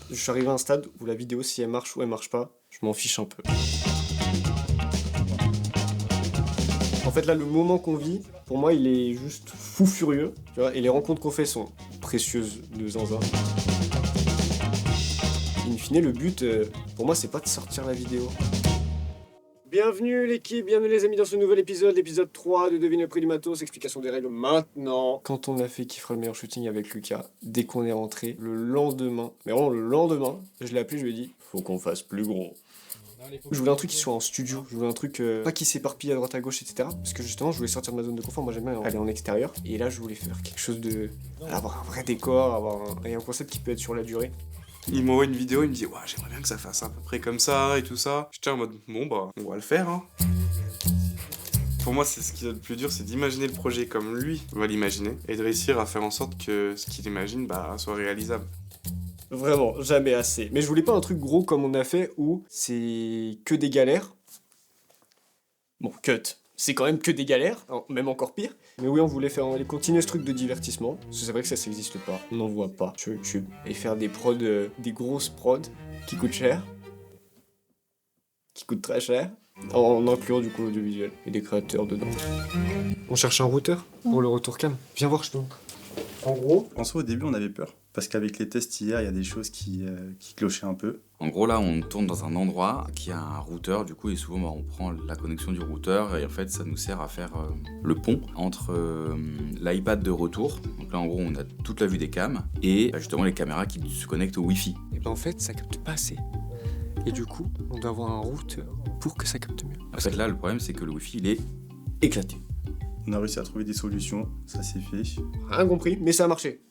je suis arrivé à un stade où la vidéo, si elle marche ou elle marche pas, je m'en fiche un peu. En fait, là, le moment qu'on vit, pour moi, il est juste fou furieux, tu vois, et les rencontres qu'on fait sont précieuses de zinzin. In fine, le but, pour moi, c'est pas de sortir la vidéo. Bienvenue l'équipe, bienvenue les amis dans ce nouvel épisode, l'épisode 3 de Devine le prix du matos, explication des règles maintenant. Quand on a fait Qui fera le meilleur shooting avec Lucas, dès qu'on est rentré, le lendemain, mais vraiment le lendemain, je l'ai appelé, je lui ai dit, faut qu'on fasse plus gros. Je voulais un truc qui soit en studio, je voulais un truc pas qui s'éparpille à droite à gauche, etc. Parce que justement, je voulais sortir de ma zone de confort, moi j'aime bien aller en extérieur. Et là, je voulais faire quelque chose de... avoir un vrai décor, avoir un concept qui peut être sur la durée. Il m'envoie une vidéo, il me dit ouais, j'aimerais bien que ça fasse à peu près comme ça et tout ça. J'étais en mode bon bah on va le faire hein. Pour moi c'est ce qui est le plus dur, c'est d'imaginer le projet comme lui va l'imaginer et de réussir à faire en sorte que ce qu'il imagine soit réalisable. Vraiment, jamais assez. Mais je voulais pas un truc gros comme on a fait où c'est que des galères. Bon, cut. C'est quand même que des galères, même encore pire. Mais oui, on voulait continuer ce truc de divertissement. Parce que c'est vrai que ça n'existe pas. On n'en voit pas sur YouTube. Et faire des prods, des grosses prods qui coûtent cher. Qui coûtent très cher. En incluant du coup l'audiovisuel et des créateurs dedans. On cherche un routeur pour le retour cam. Viens voir, je te montre. En gros... En soi, au début, on avait peur. Parce qu'avec les tests hier, il y a des choses qui clochaient un peu. En gros, là, on tourne dans un endroit qui a un routeur, du coup, et souvent, on prend la connexion du routeur, et en fait, ça nous sert à faire le pont entre l'iPad de retour. Donc là, en gros, on a toute la vue des cams, et justement, les caméras qui se connectent au Wi-Fi. Et ben en fait, ça capte pas assez. Et du coup, on doit avoir un routeur pour que ça capte mieux. En fait, là, le problème, c'est que le Wi-Fi, il est éclaté. On a réussi à trouver des solutions, ça s'est fait. Rien compris, mais ça a marché.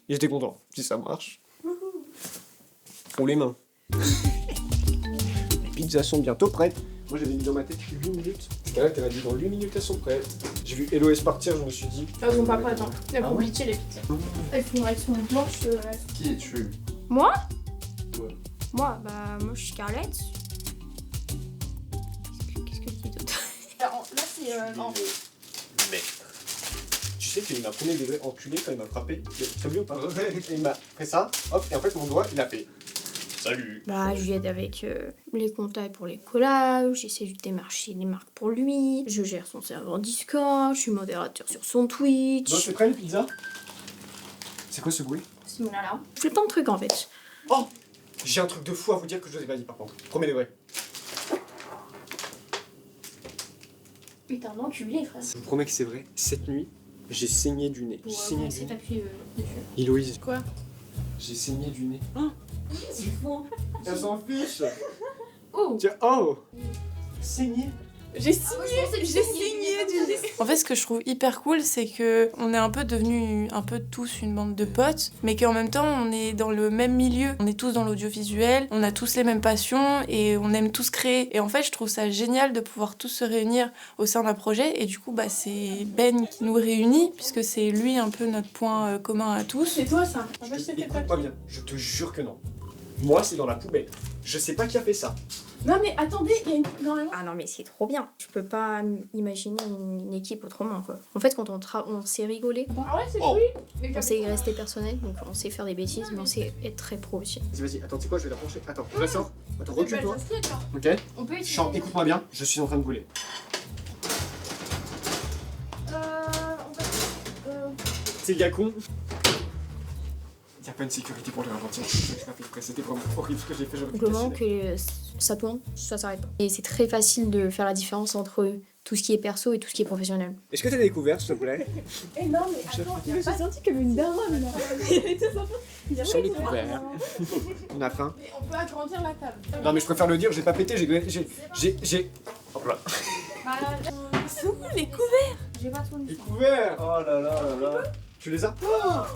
Et j'étais content. Si ça marche. On les mains. Les pizzas sont bientôt prêtes. Moi j'avais mis dans ma tête 8 minutes. Jusqu'à là, t'avais dit dans 8 minutes elles sont prêtes. J'ai vu Héloïse partir, je me suis dit. Elles sont pas prêtes, hein. Elles Ah vont ouais pitcher les pizzas. Elles font avec son blanche. Qui es-tu? Moi Ouais. Moi, moi je suis Scarlett. Qu'est-ce que je dis d'autre? Là c'est. Non. Mais. Tu sais qu'il m'a premier degré enculé quand il m'a frappé. T'as vu ou pas? Il m'a fait ça, hop, et en fait mon doigt il a fait. Salut. Je lui aide avec les contacts pour les collages, j'essaie de démarcher les marques pour lui, je gère son serveur Discord, je suis modérateur sur son Twitch. Bon, c'est prêt les pizzas? C'est quoi ce bruit? C'est mon alarme. Je fais plein de trucs en fait. Oh! J'ai un truc de fou à vous dire que je vous ai pas dit par contre. Premier degré. Putain, enculé, frère. Je vous promets que c'est vrai. Cette nuit, j'ai saigné du nez. J'ai saigné du C'est nez. t'appuyer dessus. Héloïse. Quoi? J'ai saigné du nez. C'est fou. Elle s'en fiche. Oh! Tiens, oh! Saigné. J'ai signé du nez. En fait, ce que je trouve hyper cool, c'est que on est un peu devenus tous une bande de potes, mais qu'en même temps, on est dans le même milieu. On est tous dans l'audiovisuel, on a tous les mêmes passions et on aime tous créer. Et en fait, je trouve ça génial de pouvoir tous se réunir au sein d'un projet. Et du coup, c'est Ben qui nous réunit, puisque c'est lui un peu notre point commun à tous. C'est toi ça? En fait, c'était Écoute pas bien. Je te jure que non. Moi, c'est dans la poubelle. Je sais pas qui a fait ça. Non mais attendez, il y a une... Normalement... Ah non mais c'est trop bien. Je peux pas imaginer une équipe autrement quoi. En fait quand on sait rigoler, Ah ouais c'est Oh. lui. On sait rester personnel, donc on sait faire des bêtises, mais on sait être très pro aussi. Vas-y, attends, tu sais quoi, je vais la brancher. Attends, je la sors. Attends, recule-toi. Ok? On peut Chante, écoute-moi bien. Je suis en train de brûler. C'est Gacon. Il n'y a pas une sécurité pour le ralentir. C'était vraiment horrible ce que j'ai fait. Donc le moment que ça tourne, ça s'arrête pas. Et c'est très facile de faire la différence entre tout ce qui est perso et tout ce qui est professionnel. Est-ce que t'as découvert, s'il te plaît? Eh non mais attends, je me suis sentie comme une daronne là. J'en ai découvert. On a faim. On peut agrandir la table. Non mais je préfère le dire, j'ai pas pété, j'ai... Hop là. C'est où les couverts? J'ai pas tout Découvert. Oh là là là là. Tu les as?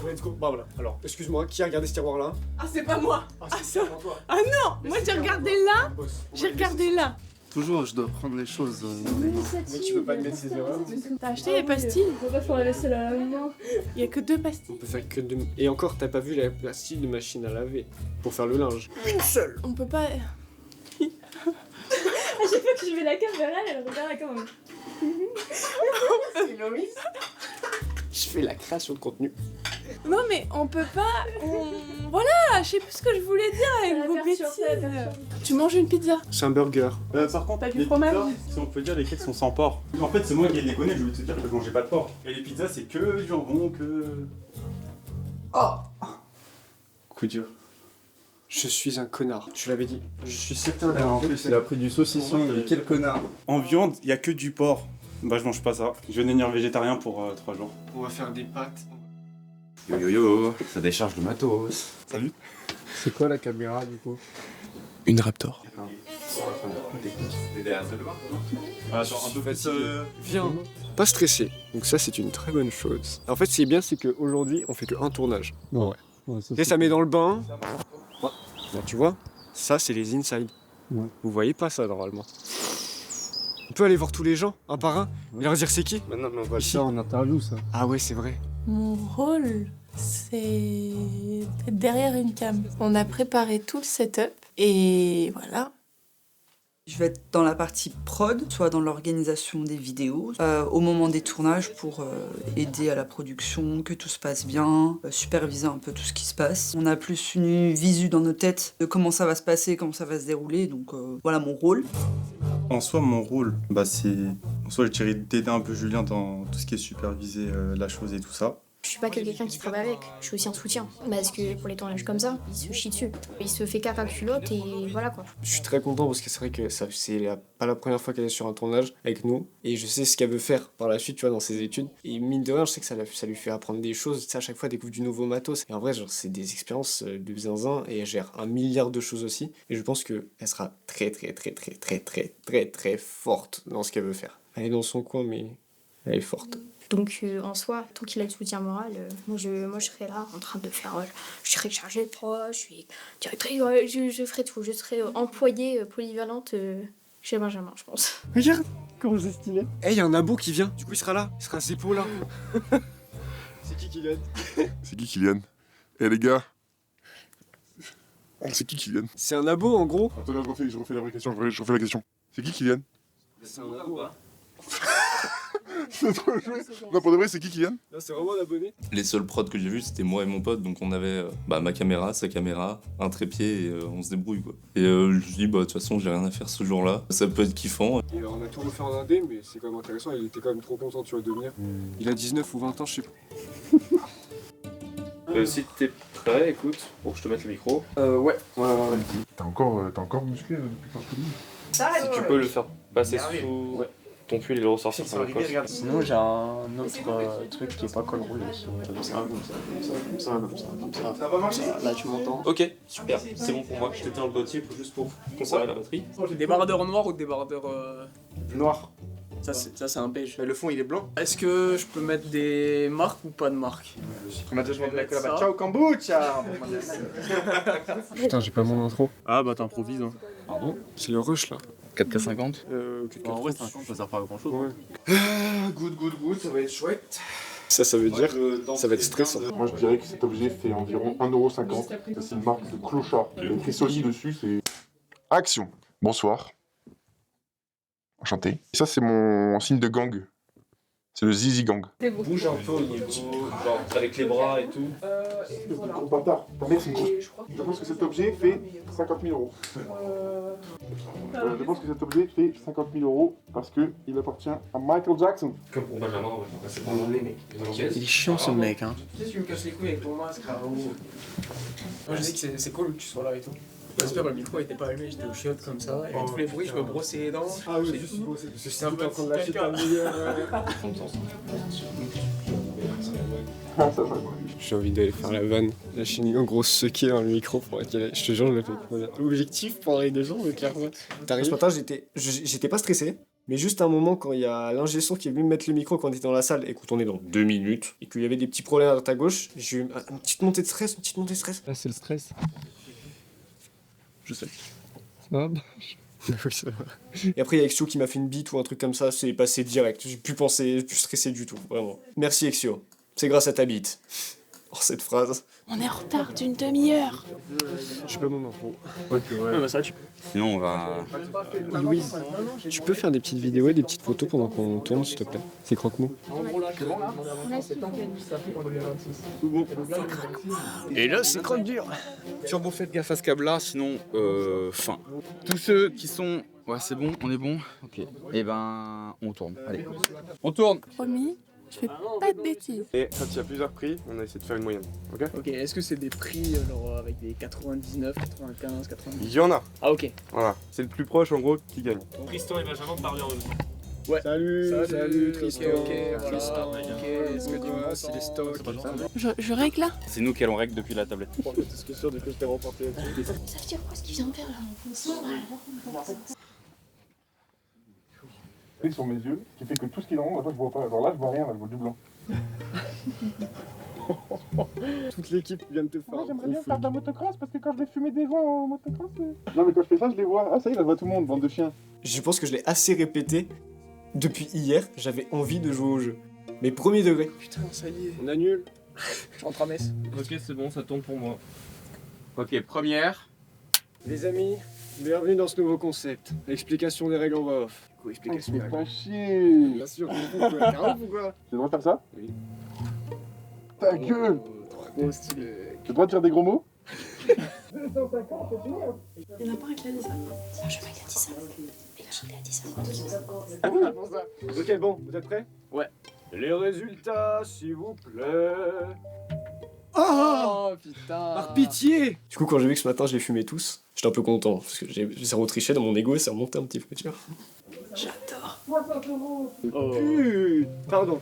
Let's go. Bah voilà. Alors, excuse-moi, qui a regardé ce tiroir-là? Ah, c'est pas moi. C'est vraiment toi. Ah non, moi j'ai regardé là, j'ai regardé là. Toujours, je dois prendre les choses. Mais tu peux pas admettre ses erreurs. T'as acheté les pastilles? Pourquoi faut la laisser la main? Il y a que 2 On pastilles. peut faire que deux... Et encore, t'as pas vu la pastille de machine à laver pour faire le linge. Une seule. On peut pas... À chaque fois que je mets la caméra, elle regarde la caméra. C'est Loris. Je fais la création de contenu. Non mais on peut pas... Voilà, je sais plus ce que je voulais dire avec vos bêtises. Tu manges une pizza. C'est un burger. Par contre, T'as du les fromage pizzas, si on peut dire, lesquelles sont sans porc. En fait, c'est moi qui ai déconné, je voulais te dire que je mangeais pas de porc. Et les pizzas, c'est que du jambon, que... Oh coup dur. Je suis un connard. Tu l'avais dit. Je suis certain. En plus, il a pris du saucisson, quel connard. En viande, il y a que du porc. Bah, je mange pas ça. Je vais devenir végétarien pour 3 jours. On va faire des pâtes. Yo yo yo, ça décharge le matos. Salut. C'est quoi la caméra du coup? Une Raptor. Ah, genre un peu plus... Viens. Pas stressé. Donc ça c'est une très bonne chose. En fait ce qui est bien c'est qu'aujourd'hui on fait qu'un tournage. Ouais. Et ça met dans le bain. Là, tu vois, ça c'est les inside. Ouais. Vous voyez pas ça normalement. On peut aller voir tous les gens, un par un, et leur dire c'est qui. Maintenant, on va le faire en interview, ça. Ah ouais c'est vrai. Mon rôle, c'est d'être derrière une cam. On a préparé tout le setup et voilà. Je vais être dans la partie prod, soit dans l'organisation des vidéos, au moment des tournages pour aider à la production, que tout se passe bien, superviser un peu tout ce qui se passe. On a plus une visu dans nos têtes de comment ça va se passer, comment ça va se dérouler, donc voilà mon rôle. En soi, mon rôle, bah c'est... En soi, je dirais d'aider un peu Julien dans tout ce qui est superviser la chose et tout ça. Je suis pas que quelqu'un qui travaille avec, je suis aussi un soutien. Parce que pour les tournages comme ça, il se chie dessus. Il se fait caca culotte et voilà quoi. Je suis très content parce que c'est vrai que ça c'est pas la première fois qu'elle est sur un tournage avec nous. Et je sais ce qu'elle veut faire par la suite, tu vois, dans ses études. Et mine de rien, je sais que ça lui fait apprendre des choses. Tu sais, à chaque fois, elle découvre du nouveau matos. Et en vrai, genre, c'est des expériences de zinzin et elle gère 1 milliard de choses aussi. Et je pense qu'elle sera très très forte dans ce qu'elle veut faire. Elle est dans son coin, mais elle est forte. Donc en soi, tant qu'il a le soutien moral, moi je serai là en train de faire... je serai chargée de proche, je suis directrice, je ferai tout. Je serai employée polyvalente chez Benjamin, je pense. Regarde comment c'est stylé. Eh, y a un abo qui vient, du coup il sera là. Il sera à Zeppo là. C'est qui Kylian? C'est qui Kylian? Eh les gars, c'est qui Kylian? C'est un abo en gros. Attends, je refais la vraie question, je refais la question. C'est qui Kylian? C'est un abo. C'est trop joué. Non, pour de vrai, c'est qui Kylian? Là, c'est vraiment un abonné. Les seuls prods que j'ai vus, c'était moi et mon pote, donc on avait ma caméra, sa caméra, un trépied et on se débrouille quoi. Et je me dis, bah de toute façon, j'ai rien à faire ce jour-là, ça peut être kiffant. Et on a tout refait en indé, mais c'est quand même intéressant, il était quand même trop content, tu vois, de venir. Il a 19 ou 20 ans, je sais pas. Si t'es prêt, écoute, pour que je te mette le micro. Ouais. T'es encore musclé depuis quand je te dis. Si tu peux le faire passer sous ton pull et le ressortir sur le poste. Sinon, j'ai un autre truc qui est pas col roulé. Comme ça. Ça va marcher. Là, tu m'entends? Ok, super, c'est bon pour moi. Je t'éteins le boîtier juste pour conserver la batterie. Débardeur noir ou débardeur Noir. Ça, c'est un beige. Mais le fond, il est blanc. Est-ce que je peux mettre des marques ou pas de marques? On a déjà mettre la cravate. Ciao, kombucha. Putain, j'ai pas mon intro. Ah bah t'improvises, hein. Pardon? C'est le rush là. 4K50. En vrai, 50, ça sert pas à grand chose. Ouais. Good, ça va être chouette. Ça veut dire, ça va être stressant. Moi, je dirais que cet objet fait environ 1,50€. Ça, c'est une marque de clochard. Il y a écrit Sony dessus, c'est... Action. Bonsoir. Enchanté. Ça, c'est mon signe de gang. C'est le Zizi Gang. Bouge un peu au niveau, genre avec les bras et tout. Gros bâtard. Ta mère, c'est une grosse... Je pense que cet objet fait 50 000 €. Je pense que cet objet fait 50 000 € parce qu'il appartient à Michael Jackson. Comme pour Benjamin, on va passer par les mecs. Il est chiant ce mec, hein. Tu sais, tu me casses les couilles avec ton masque, frérot. Moi, je dis que c'est cool que tu sois là et tout. J'espère que le micro était pas allumé, j'étais au chiottes comme ça, et avec tous les bruits, je me brossais les dents. Ah oui, juste bosser, parce que j'étais un peu en train de lâcher ta meilleure. J'ai envie d'aller faire la vanne. Lâcher une grosse sequée dans le micro pour être calé. Je te jure, je l'ai fait. L'objectif pour les 2 ans, mais clairement. T'arrives ce matin, j'étais pas stressé. Mais juste un moment, quand il y a l'ingé son qui est venu me mettre le micro quand on était dans la salle et qu'on tournait dans 2 minutes, et qu'il y avait des petits problèmes à droite à gauche, j'ai eu une petite montée de stress, Là, c'est le stress. Je sais. Ah, Et après, il y a Exio qui m'a fait une bite ou un truc comme ça, c'est passé direct. J'ai plus pensé, plus stressé du tout, vraiment. Merci Exio, c'est grâce à ta bite. Oh, cette phrase. On est en retard d'une demi-heure. Je sais pas mon info. Ouais, bah ça, tu... Sinon, on va. Louise, tu peux faire des petites vidéos et des petites photos pendant qu'on tourne, s'il te plaît. C'est croque-mou. Et là, c'est croque-dur. Turbo, faites gaffe à ce câble-là, sinon, fin. Tous ceux qui sont. Ouais, c'est bon, on est bon. Ok. Et ben, on tourne. Allez. On tourne. Promis, je fais pas de bêtises. Et quand il y a plusieurs prix, on a essayé de faire une moyenne. Ok? Ok, est-ce que c'est des prix genre avec des 99, 95, 90? Il y en a. Ah ok. Voilà. C'est le plus proche en gros qui gagne. Tristan et Benjamin parlent en même temps. Ouais. Salut Tristan. Tristan. Est-ce que tu vois s'il est stock? Je règle là? C'est nous qui allons règle depuis la tablette. Est-ce que sûr de que je t'ai remporté là-dessus? Ça veut dire quoi ce qu'il vient de faire là? Sur mes yeux, qui fait que tout ce qui est en haut, je vois pas. Alors là, je vois rien, là, je vois du blanc. Toute l'équipe vient de te faire. Moi, j'aimerais bien faire de la motocross parce que quand je vais fumer des joints en motocross. Non, mais quand je fais ça, je les vois. Ah, ça y est, là, je vois tout le monde, bande de chiens. Je pense que je l'ai assez répété. Depuis hier, j'avais envie de jouer au jeu. Mais premier degré. Putain, ça y est. On annule. Je rentre à Metz. Ok, c'est bon, ça tourne pour moi. Ok, première. Les amis, bienvenue dans ce nouveau concept. L'explication des règles en voix off. Quoi, explication des Fais règles? pas chier. Bien sûr, t'es un ouf ou quoi? J'ai le droit de faire ça? Oui. Ta gueule. Trop stylé. J'ai le droit de dire des gros mots? Il y en a pas un qui a dit ça. Benjamin qui a dit ça. Et Benjamin a dit ça. Ah oui, pour ça. Ok, bon, vous êtes prêts? Ouais. Les résultats, s'il vous plaît. Oh putain. Par pitié! Du coup, quand j'ai vu que ce matin, je les fumais tous, j'étais un peu content. Parce que j'ai zéro triché dans mon ego et ça remontait un petit peu, tu vois. J'adore. Oh. Pardon.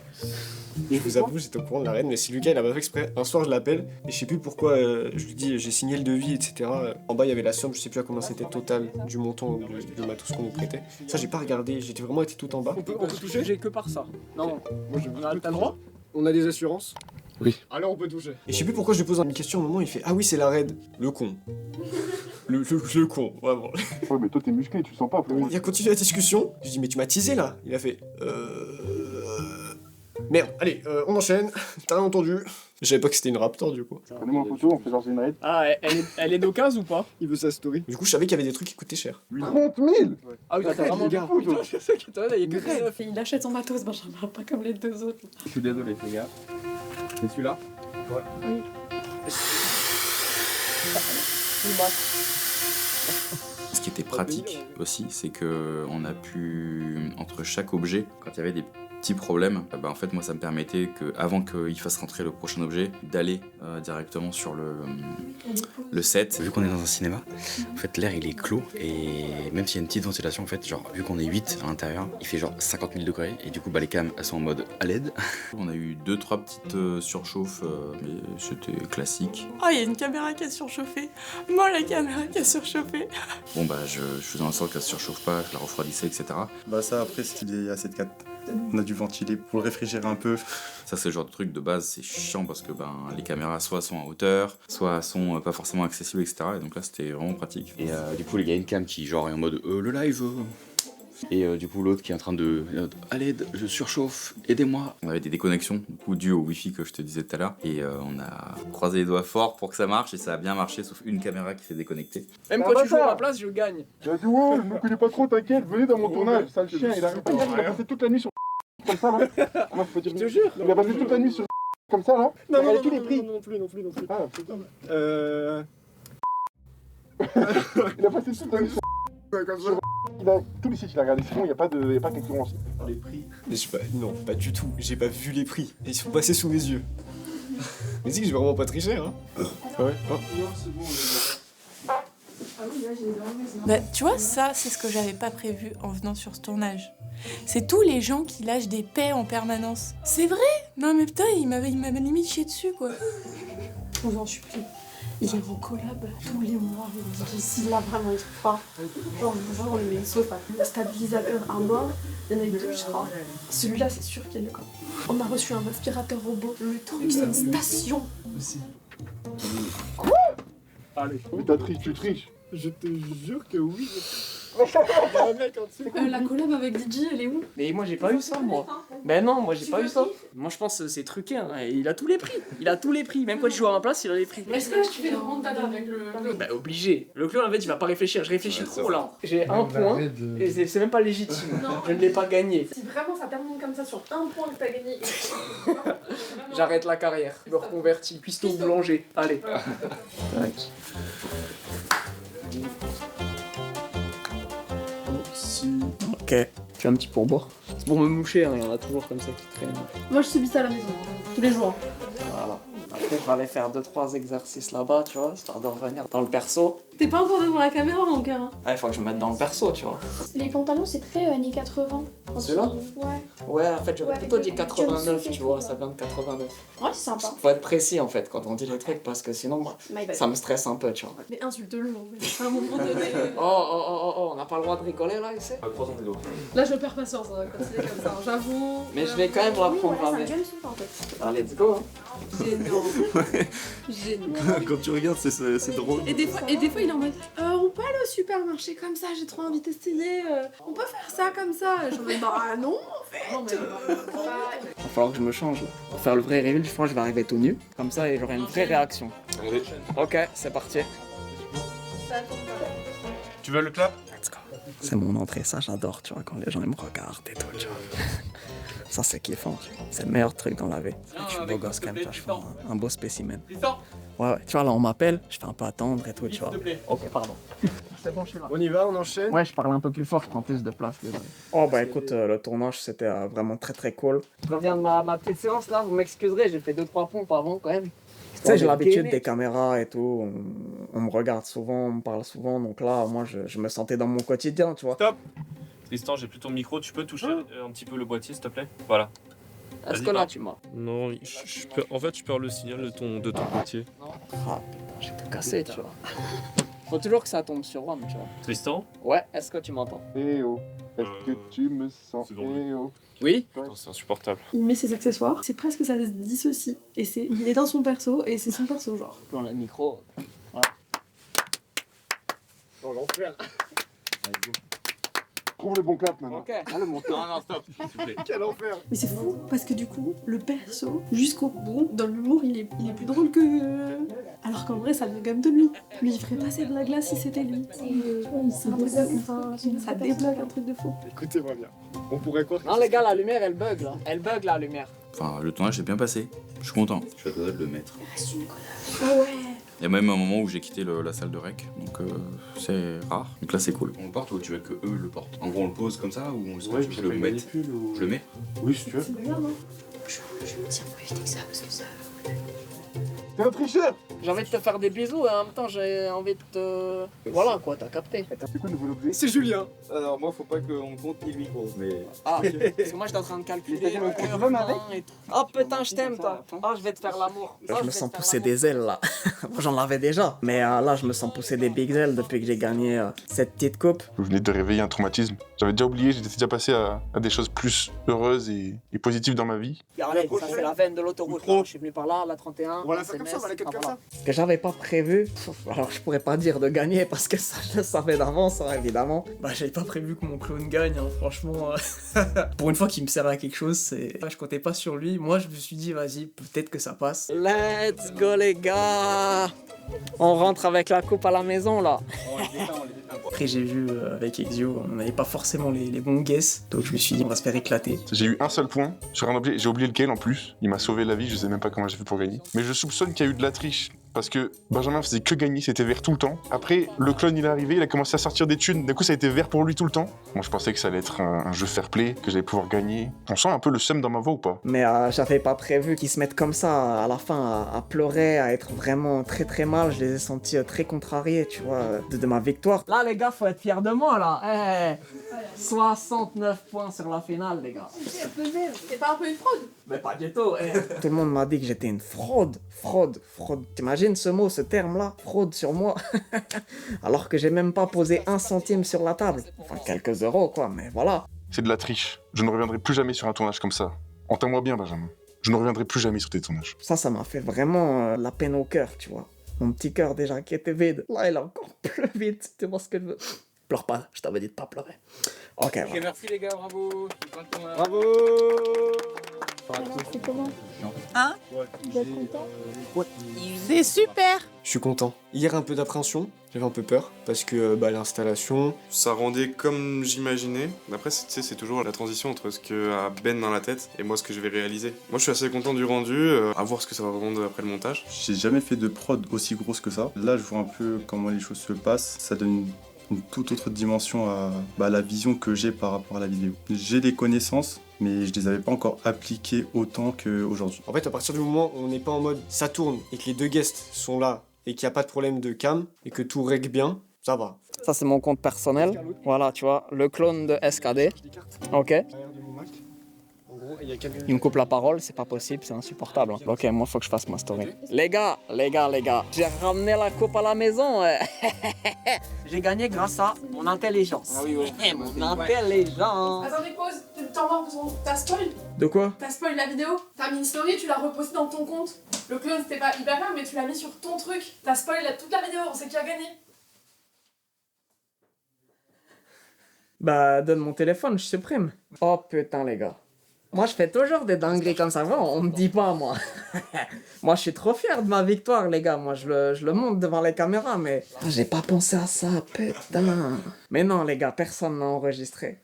Je vous avoue, j'étais au courant de la reine, mais si Lucas il a pas fait exprès, un soir je l'appelle et je sais plus pourquoi je lui dis j'ai signé le devis, etc. En bas il y avait la somme, je sais plus à combien c'était total du montant du matos qu'on nous prêtait. Ça j'ai pas regardé, j'étais vraiment été tout en bas. On peut toucher? J'ai que par ça. Non, moi je... T'as le droit? On a des assurances? Oui. Alors on peut toucher. Et je sais plus pourquoi je lui pose une question au moment, il fait ah oui c'est la raid. Le con. Le con, vraiment. Ouais, mais toi t'es musclé, tu le sens pas après. Il a continué la discussion, je dis mais tu m'as teasé là. Il a fait Merde, allez, on enchaîne. T'as rien entendu? Je savais pas que c'était une Raptor du coup. Prenez-moi en photo, on fait genre une raid. Ah, elle est d'occasion ou pas? Il veut sa story. Du coup, je savais qu'il y avait des trucs qui coûtaient cher. 30 000. Ah oui, t'as vraiment gars. Putain, je sais que t'as il y a que 19. Il achète son matos, Benjamin, pas comme les deux autres. Je suis désolé, les gars. C'est celui-là? Oui. Ce qui était pratique aussi, c'est que on a pu, entre chaque objet, quand il y avait des petits problèmes, en fait moi ça me permettait que, avant qu'il fasse rentrer le prochain objet, d'aller directement sur le set. Vu qu'on est dans un cinéma, en fait l'air il est clos et même s'il y a une petite ventilation, en fait genre vu qu'on est 8 à l'intérieur, il fait genre 50 000 degrés et du coup les cams elles sont en mode à LED. On a eu 2-3 petites surchauffes, mais c'était classique. Oh, il y a une caméra qui a surchauffé. Moi, la caméra qui a surchauffé. Bon bah je faisais en sorte qu'elle se surchauffe pas, je la refroidissais, etc. Bah ça après c'est qu'il est assez de 4. On a dû ventiler pour le réfrigérer un peu. Ça c'est le genre de truc de base, c'est chiant parce que les caméras soit sont en hauteur, soit sont pas forcément accessibles, etc. Et donc là c'était vraiment pratique. Et du coup il y a une cam qui genre est en mode le live. Et du coup l'autre qui est en train de à l'aide, je surchauffe, aidez-moi. On avait des déconnexions du coup dues au wifi que je te disais tout à l'heure et on a croisé les doigts fort pour que ça marche et ça a bien marché sauf une caméra qui s'est déconnectée. Même quand tu joues à ma place, je gagne. J'ai dit ouais, je me connais pas trop, t'inquiète, venez dans mon tournage, sale chien, il a passé toute la nuit sur comme ça là. Moi faut dire, Je te jure. il a passé toute la nuit sur comme ça là. Non, Regardez tous les prix. non plus. Ah, Euh... il a passé toute la nuit sur comme ça. Il a tous les sites, il a regardé, c'est bon, il y a pas de concurrence. Les prix. Non, pas du tout. J'ai pas vu les prix. Ils sont passés sous mes yeux. Mais c'est que j'ai vraiment pas triché, hein. Ouais. Bah, tu vois, ça, c'est ce que j'avais pas prévu en venant sur ce tournage. C'est tous les gens qui lâchent des paix en permanence. C'est vrai? Non mais putain, il m'avait limite chié dessus, quoi. On vous en supplie. Il y a vos collabs tous les mois. D'ici là, vraiment, il faut pas. Genre, on le met sauf un stabilisateur à mort. Il y en a eu deux, je crois. Celui-là, c'est sûr qu'il est le cas. On a reçu un aspirateur robot. Le truc, c'est une station. Quoi? Allez. Mais t'as triché, tu triches. Je te jure que oui. La collab avec DJ, elle est où? Mais moi j'ai pas eu ça, moi. Ben non, moi j'ai pas eu ça. Moi je pense que c'est truqué, hein. Il a tous les prix. Il a tous les prix. Même quand tu joues à ma place, il a les prix. Est-ce que tu fais le remontada avec le clown? Bah obligé. Le clown en fait il va pas réfléchir. Je réfléchis trop là. J'ai un point et c'est même pas légitime. Non. Je ne l'ai pas gagné. Si vraiment ça termine comme ça sur un point que t'as gagné. J'arrête la carrière. Je me reconvertis. Cuistot boulanger. Allez. Tac. Ok. Tu as un petit pourboire. C'est pour me moucher, hein. Il y en a toujours comme ça qui traînent. Moi je subis ça à la maison, tous les jours. Voilà. Après, je vais aller faire 2-3 exercices là-bas, tu vois, histoire de revenir dans le perso. T'es pas encore devant la caméra, mon cœur. Hein. Ah, il faut que je me mette dans le perso, tu vois. Les pantalons, c'est très années 80. Celui-là? Ouais. Ouais, en fait, j'aurais Ouais, plutôt dit avec le 89, jumpsuit et tu tout, vois, ouais. ça vient de 89. Ouais, c'est sympa. Faut être précis, en fait, quand on dit les trucs, parce que sinon, moi, My bad. ça me stresse un peu, tu vois. Mais insulte-le, en fait. À un moment donné. Oh, on n'a pas le droit de rigoler, là, ici? 300 kilos. Là, je perds patience hein, quand c'est comme ça, hein, j'avoue. Mais je vais quand même la Oui, prendre voilà, la c'est un main. jumpsuit en fait. Allez, let's go, hein. Génial. Ouais. Génial. Quand tu regardes, c'est drôle. Et des fois, il est en mode on peut aller au supermarché comme ça, j'ai trop envie d'essayer. On peut faire ça comme ça. Et je me dis bah non en fait. Il va falloir que je me change. Pour faire le vrai reveal, je pense que je vais arriver tout nu. Comme ça, et j'aurai une vraie réaction. Allez. Ok, c'est parti. Tu veux le clap? Let's go. C'est mon entrée, ça j'adore, tu vois, quand les gens ils me regardent et tout, tu vois. Ça c'est kiffant, tu vois. C'est le meilleur truc dans la vie. Je suis beau gosse quand même, tu vois, je fais un beau spécimen. Ouais, tu vois, là on m'appelle, je fais un peu attendre et tout, tu vois. Ok, pardon. C'est bon, je suis là. On y va, on enchaîne. Ouais, je parle un peu plus fort, je prends plus de place, désolé. Oh bah écoute, le tournage c'était vraiment très cool. Je reviens de ma petite séance là, vous m'excuserez, j'ai fait 2-3 pompes avant quand même. Tu sais, j'ai l'habitude des caméras et tout, on me regarde souvent, on me parle souvent, donc là, moi, je me sentais dans mon quotidien, tu vois. Stop! Tristan, j'ai plus ton micro, tu peux toucher un petit peu le boîtier, s'il te plaît? Voilà. Est-ce que là, tu m'as? Non, en fait, je perds le signal de ton boîtier. Non. Ah, j'ai tout cassé, tu vois. Faut toujours que ça tombe sur Rome, tu vois. Tristan? Ouais, est-ce que tu m'entends? Eh oh, est-ce que tu me sens? Eh oh. Oui? Putain, c'est insupportable. Il met ses accessoires, c'est presque ça se dissocie. Et il est dans son perso et c'est son perso genre. Dans le micro. Ouais. On va en faire. Trouve le bon clap maintenant. Ok. Ah, le monteur. Non, stop, s'il te plaît. Quel enfer. Mais c'est fou parce que du coup, le perso, jusqu'au bout, dans l'humour, il est plus drôle que. Alors qu'en vrai, ça vient quand même de lui. Lui, il ferait pas ces blagues-là si c'était lui. Ça débloque un truc de fou. Écoutez-moi bien. On pourrait croire que Non, les gars, la lumière, elle bug là. Elle bug la lumière. Enfin, le tournage s'est bien passé. Je suis content. Je suis content de le mettre. Ah ouais. Il y a même un moment où j'ai quitté la salle de rec, donc c'est rare. Donc là, c'est cool. On le porte ou tu veux que eux le portent? En gros, on le pose comme ça ou est-ce que tu veux le mettre? Je le mets? Oui, si tu veux. C'est bien, non? Je me tiens pour éviter que ça parce que ça. T'es un tricheur! J'ai envie de te faire des bisous et en même temps, j'ai envie de te. Voilà quoi, t'as capté. C'est quoi le nouvel objet? c'est Julien. Alors, moi, faut pas qu'on compte ni lui compte, mais. Ah, parce que moi, j'étais en train de calculer. Oh putain, je t'aime toi. Oh, je vais te faire l'amour. Je me sens pousser des ailes là. J'en avais déjà. Mais là, je me sens pousser des big ailes depuis que j'ai gagné cette petite coupe. Vous venez de réveiller un traumatisme. J'avais déjà oublié, j'étais déjà passé à des choses plus heureuses et positives dans ma vie. Regardez, ça c'est la veine de l'autoroute. Je suis venu par là, la 31. On va la faire comme ça, on va la cut comme ça. Ce que j'avais pas prévu, alors je pourrais pas dire de gagner parce que ça je le savais d'avance, hein, évidemment. Bah j'avais pas prévu que mon clone gagne, hein, franchement. Pour une fois qu'il me servait à quelque chose, je comptais pas sur lui. Moi je me suis dit vas-y, peut-être que ça passe. Let's go les gars. On rentre avec la coupe à la maison là. Après j'ai vu avec Exio, on n'avait pas forcément les bons guesses, donc je me suis dit on va se faire éclater. J'ai eu un seul point sur un objet, j'ai oublié lequel en plus. Il m'a sauvé la vie, je sais même pas comment j'ai fait pour gagner. Mais je soupçonne qu'il y a eu de la triche. Parce que Benjamin faisait que gagner, c'était vert tout le temps. Après, le clone il est arrivé, il a commencé à sortir des thunes. Du coup, ça a été vert pour lui tout le temps. Moi, je pensais que ça allait être un jeu fair play, que j'allais pouvoir gagner. On sent un peu le seum dans ma voix ou pas? Mais j'avais pas prévu qu'ils se mettent comme ça à la fin, à pleurer, à être vraiment très mal. Je les ai sentis très contrariés, tu vois, de ma victoire. Là, les gars, faut être fiers de moi, là. 69 points sur la finale, les gars. C'est pas un peu une fraude? Mais pas du tout. Tout le monde m'a dit que j'étais une fraude. T'imagines ce mot, ce terme-là? Fraude sur moi. Alors que j'ai même pas posé 1 centime sur la table. Enfin, quelques euros, quoi, mais voilà. C'est de la triche. Je ne reviendrai plus jamais sur un tournage comme ça. Entends-moi bien, Benjamin. Je ne reviendrai plus jamais sur tes tournages. Ça m'a fait vraiment la peine au cœur, tu vois. Mon petit cœur déjà qui était vide. Là, il est encore plus vide. Tu vois ce que je veux. Pleure pas, je t'avais dit de pas pleurer. Ok, Ok, merci les gars, bravo. Bravo. C'est comment? Hein? Vous êtes content? C'est super. Je suis content. Hier, un peu d'appréhension, j'avais un peu peur, parce que l'installation... Ça rendait comme j'imaginais. Après, c'est toujours la transition entre ce que a Ben dans la tête et moi ce que je vais réaliser. Moi, je suis assez content du rendu, à voir ce que ça va rendre après le montage. J'ai jamais fait de prod aussi grosse que ça. Là, je vois un peu comment les choses se passent. Ça donne une toute autre dimension à la vision que j'ai par rapport à la vidéo. J'ai des connaissances, mais je les avais pas encore appliquées autant qu'aujourd'hui. En fait, à partir du moment où on n'est pas en mode ça tourne et que les deux guests sont là et qu'il n'y a pas de problème de cam et que tout règle bien, ça va. Ça, c'est mon compte personnel. Voilà, tu vois, le clone de SKD. Ok. Il me coupe la parole, c'est pas possible, c'est insupportable. Ok, moi, faut que je fasse ma story. Les gars, j'ai ramené la coupe à la maison. J'ai gagné grâce à mon intelligence. Ah oui. Mon intelligence. Attendez, pause. T'en vas parce que t'as spoil. De quoi? T'as spoil la vidéo. T'as mis une story, tu l'as repostée dans ton compte. Le clone, c'était pas hyper grave, mais tu l'as mis sur ton truc. T'as spoil toute la vidéo, on sait qui a gagné. Bah, donne mon téléphone, je supprime. Oh putain, les gars. Moi, je fais toujours des dingueries comme ça. On me dit pas, moi. Moi, je suis trop fier de ma victoire, les gars. Moi, je le montre devant les caméras, mais... J'ai pas pensé à ça, putain. Mais non, les gars, personne n'a enregistré.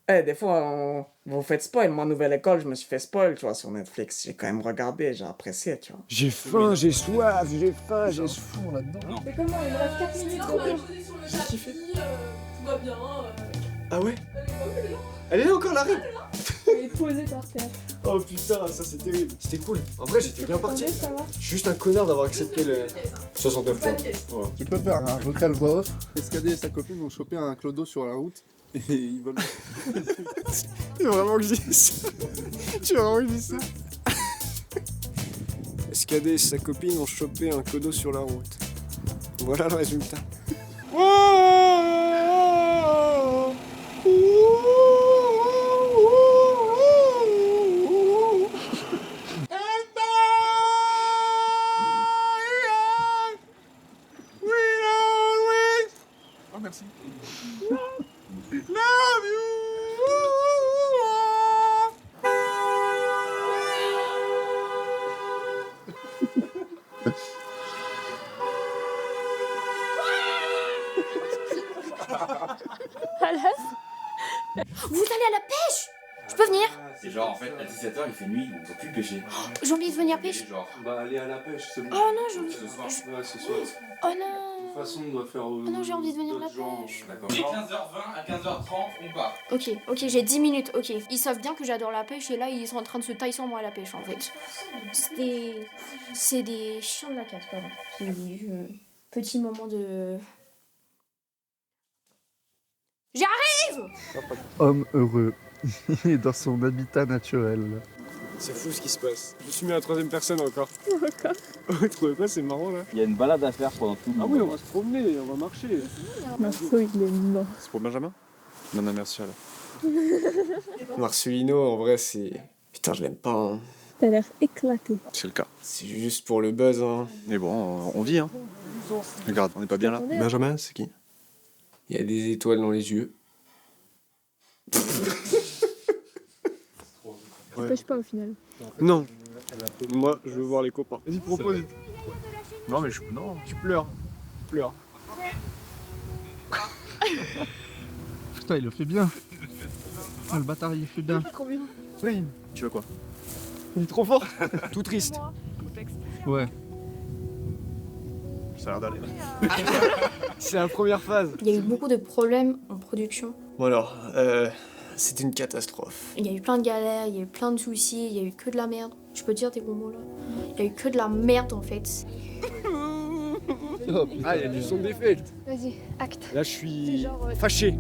Des fois, vous faites spoil. Moi, Nouvelle École, je me suis fait spoil, tu vois, sur Netflix. J'ai quand même regardé, j'ai apprécié, tu vois. J'ai faim, j'ai soif, j'ai faim, j'ai soif là-dedans. C'est comment? Il me reste 4 minutes. J'ai kiffé. Tout va bien. Ah ouais? Elle est là encore, la reine. Elle est posée par terre. Oh putain, ça c'est terrible. C'était cool. En vrai, j'étais bien parti. Ça va? Je suis juste un connard d'avoir accepté le 69 points. Voilà. Tu peux faire un vocal voix off. SKD et sa copine ont chopé un clodo sur la route et ils veulent. Tu veux vraiment que je dise ça? Tu veux vraiment que je dise ça? SKD et sa copine ont chopé un clodo sur la route. Voilà le résultat. Oh merci. Vous allez à la pêche? Je peux venir? C'est genre, en fait, à 17h, il fait nuit, on peut plus pêcher. J'ai envie de venir pêcher. Genre, Bah, aller à la pêche, c'est bon. Oh non, j'ai envie. Ce soir. Ouais, ce soir. Oh De non. toute façon, on doit faire. Oh non, j'ai envie de venir à la pêche. d'accord. Dès 15h20 à 15h30, on part. Ok, j'ai 10 minutes, ok. Ils savent bien que j'adore la pêche et là, ils sont en train de se tailler sur moi à la pêche, en fait. C'est des chiens de la casse, pardon. Petit moment de... J'arrive! Homme heureux. Il est dans son habitat naturel. C'est fou ce qui se passe. Je me suis mis à la troisième personne encore. Vous trouvez pas, c'est marrant là? Il y a une balade à faire pendant tout le monde. Ah oui, on va se promener, on va marcher. Marceau, il est mort. C'est pour Benjamin? Non, non, merci alors. Marcelino, en vrai, c'est... Putain, je l'aime pas, hein. T'as l'air éclaté. C'est le cas. C'est juste pour le buzz, hein. Mais bon, on vit, hein. Regarde, on n'est pas bien là. Benjamin, c'est qui? Il y a des étoiles dans les yeux. Tu pêches pas au final. Non. Moi, je veux voir les copains. Vas-y, propose. Non, mais non. Tu pleures. Tu pleures. Putain, il le fait bien. Ah, le bâtard, il le fait bien. Trop bien. Oui. Tu veux quoi? Il est trop fort. Tout triste. Ouais. Ça a l'air d'aller. C'est la première phase. Il y a eu beaucoup de problèmes en production. Bon alors, c'était une catastrophe. Il y a eu plein de galères, il y a eu plein de soucis, il y a eu que de la merde. Je peux dire tes gros mots là? Il y a eu que de la merde en fait. Ah, il y a du son d'effect. Vas-y, acte. Là, je suis fâché.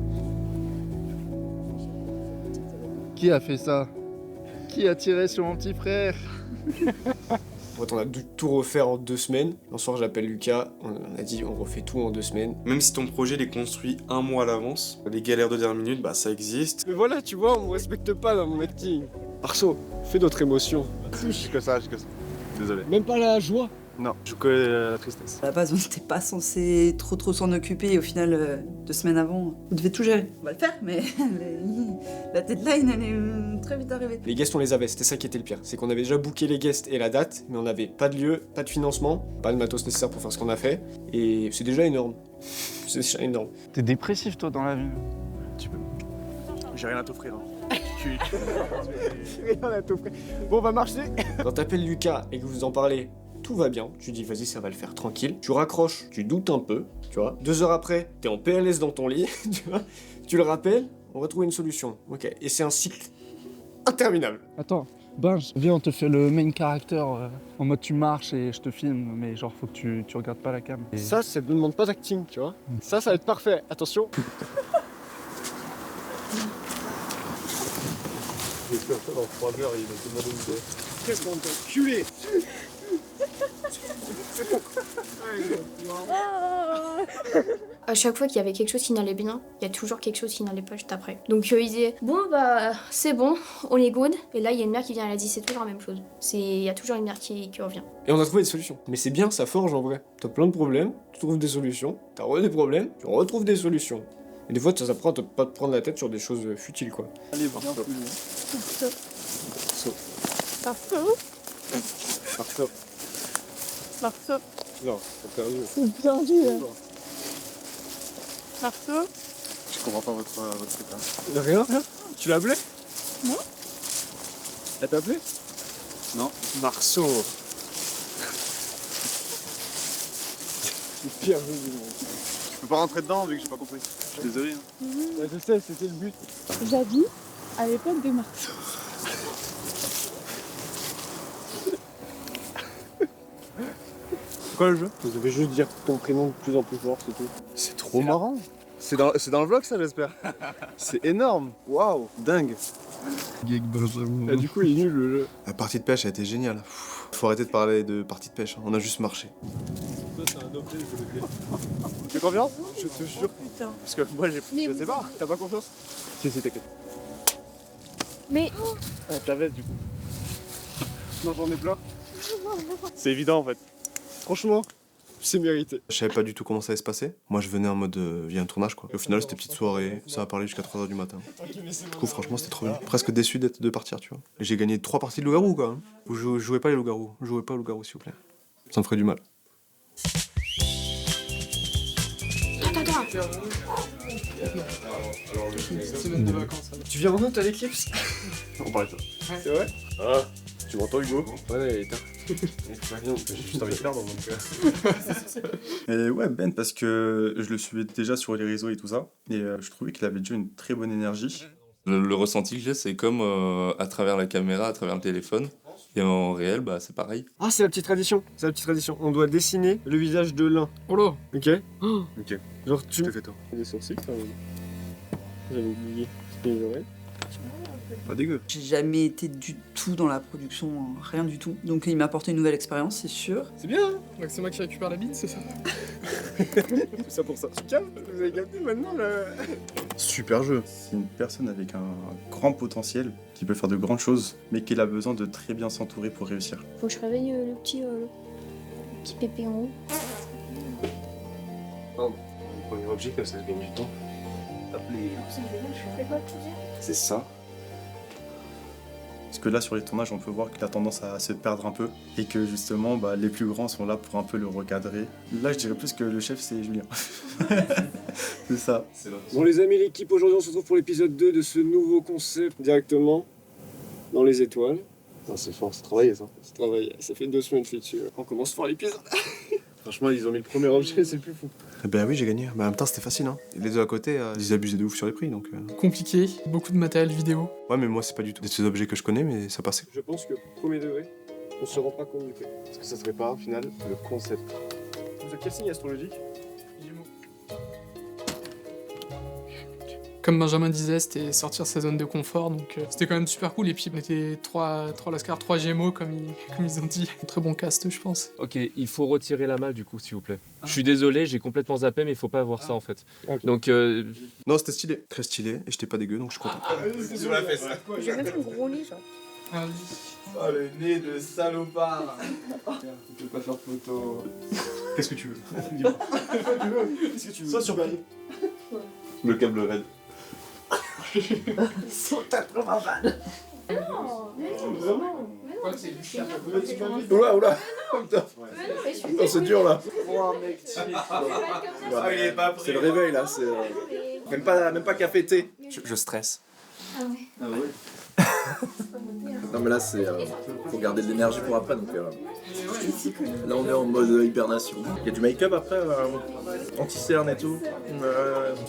Qui a fait ça? Qui a tiré sur mon petit frère? En fait, on a dû tout refaire en 2 semaines. Un soir, j'appelle Lucas. On a dit, on refait tout en 2 semaines. Même si ton projet il est construit 1 mois à l'avance, les galères de dernière minute, bah ça existe. Mais voilà, tu vois, on me respecte pas dans mon acting. Arso, fais d'autres émotions. J'ai que ça. Désolé. Même pas la joie. Non, je connais la tristesse. À la base, on n'était pas censé trop s'en occuper et au final, 2 semaines avant, vous devez tout gérer. On va le faire, mais la deadline, elle est très vite arrivée. Les guests, on les avait, c'était ça qui était le pire. C'est qu'on avait déjà booké les guests et la date, mais on n'avait pas de lieu, pas de financement, pas de matos nécessaire pour faire ce qu'on a fait. Et c'est déjà énorme. C'est déjà énorme. T'es dépressif toi dans la vie. Tu peux. J'ai rien à t'offrir. Hein. Rien à t'offrir. Bon, on va marcher. Quand t'appelles Lucas et que vous en parlez, tout va bien. Tu dis vas-y, ça va le faire tranquille. Tu raccroches, tu doutes un peu, tu vois. 2 heures après, t'es en PLS dans ton lit, tu vois. Tu le rappelles, on va trouver une solution. Ok. Et c'est un cycle interminable. Attends, Binge, viens, on te fait le main character en mode tu marches et je te filme, mais genre faut que tu regardes pas la cam. Et... Ça ne demande pas d'acting, tu vois. Ça va être parfait. Attention. J'espère que dans 3 heures, il va te demander une idée. Qu'est-ce qu'on t'a culé. À chaque fois qu'il y avait quelque chose qui n'allait bien, il y a toujours quelque chose qui n'allait pas juste après. Donc il disait bon bah c'est bon, on est good. Et là il y a une mère qui vient, elle a dit c'est toujours la même chose. Il y a toujours une mère qui revient. Et on a trouvé des solutions. Mais c'est bien, ça forge en vrai. T'as plein de problèmes, tu trouves des solutions. T'as des problèmes, tu retrouves des solutions. Et des fois ça s'apprend à pas te prendre la tête sur des choses futiles quoi. Allez, bien plus loin. Marceau. Marceau. Non, c'est perdu. C'est perdu. Marceau. Je comprends pas votre truc là. Rien. Tu l'as appelé? Non. Elle t'a appelé? Non. Marceau. Le pire jeu du monde. Je peux pas rentrer dedans vu que j'ai pas compris. Je suis désolé. Hein. Ouais, je sais, c'était le but. J'habite à l'époque des Marceaux. C'est quoi le jeu? Je devais juste dire ton prénom de plus en plus fort, c'est tout. C'est trop marrant. C'est dans le vlog ça, j'espère. C'est énorme. Waouh, dingue. Benjamin. Et du coup, il est nul le jeu. La partie de pêche a été géniale. Faut arrêter de parler de partie de pêche, hein. On a juste marché. Ça, c'est un objet, je le fais. Tu fais confiance? Je te jure. Putain. Parce que moi, je sais pas. T'as pas confiance? Si, t'inquiète. Mais. Ah, t'avais du coup. Non, j'en ai plein. C'est évident en fait. Franchement, c'est mérité. Je savais pas du tout comment ça allait se passer. Moi, je venais en mode via un tournage, quoi. Et au final, c'était petite soirée. Ça a parlé jusqu'à 3h du matin. Du coup, franchement, c'était trop bien. Presque déçu de partir, tu vois. Et j'ai gagné 3 parties de loup-garou, quoi. Hein. Vous jouez pas les loups-garous. Jouez pas aux loups-garous, s'il vous plaît. Ça me ferait du mal. Tu viens en août à l'éclipse? On parle de ça. C'est vrai? Ah, tu m'entends Hugo? Ouais, il est tard. J'ai juste envie de perdre donc. Et ouais, Ben, parce que je le suivais déjà sur les réseaux et tout ça. Et je trouvais qu'il avait déjà une très bonne énergie. Le ressenti que j'ai, c'est comme à travers la caméra, à travers le téléphone. Et en réel, bah c'est pareil. Ah, c'est la petite tradition. C'est la petite tradition. On doit dessiner le visage de l'un. Oh là. Ok? Ok. Genre tu. Je te fais toi. Des sourcils quand même. J'avais oublié. C'était les oreilles. Pas dégueu. J'ai jamais été du tout dans la production, hein, rien du tout. Donc il m'a apporté une nouvelle expérience, c'est sûr. C'est bien, hein? Donc c'est moi qui récupère la bite, c'est ça? Tout ça pour ça. Tu calmes? Vous avez capté maintenant là? Super jeu. C'est une personne avec un grand potentiel qui peut faire de grandes choses, mais qui a besoin de très bien s'entourer pour réussir. Faut que je réveille le petit pépé en haut. Le premier objet, comme ça, je gagne du temps. Appeler. C'est ça. Parce que là, sur les tournages, on peut voir qu'il a tendance à se perdre un peu et que justement, bah, les plus grands sont là pour un peu le recadrer. Là, je dirais plus que le chef, c'est Julien. C'est ça. Bon les amis, l'équipe, aujourd'hui on se retrouve pour l'épisode 2 de ce nouveau concept directement dans les étoiles. Ah, c'est fort, c'est travaillé ça. C'est travaillé, ça fait 2 semaines que je suis dessus. On commence fort l'épisode. Franchement, ils ont mis le premier objet, c'est le plus fou. Ben oui, j'ai gagné. Mais en même temps, c'était facile, hein. Les deux à côté, ils abusaient de ouf sur les prix, donc... Compliqué, beaucoup de matériel vidéo. Ouais, mais moi, c'est pas du tout des objets que je connais, mais ça passait. Je pense que premier degré, on se rend pas compte du prix. Est-ce que ça serait pas, au final, le concept? Vous êtes quel signe astrologique? Comme Benjamin disait, c'était sortir de sa zone de confort, donc c'était quand même super cool. Et puis on était 3 Lascar, 3 Gémeaux, comme ils ont dit. Très bon cast, je pense. Ok, il faut retirer la malle du coup, s'il vous plaît. Je suis désolé, j'ai complètement zappé, mais il faut pas avoir ça en fait. Okay. Donc. Non, c'était stylé. Très stylé, et j'étais pas dégueu, donc je suis content. C'est sur la fesse. J'ai même fait un gros nez, genre. Ah, oh, le nez de salopard. Je peux pas faire photo. Qu'est-ce que tu veux? Dis-moi. Qu'est-ce que tu veux? Sois surpris. Le câble raide. 180 balles. Non, mais non, vraiment. Mais non, c'est Oula, oula. Putain. mais je suis Oh, c'est dur là. Oh mec, Ah, il est pas prêt. C'est le réveil là, c'est. Même pas café thé. Je stresse. Ah ouais. Ah ouais. Non mais là c'est. Faut garder de l'énergie pour après donc. Là on est en mode hibernation. Il y a du make-up après, anti-cerne et tout.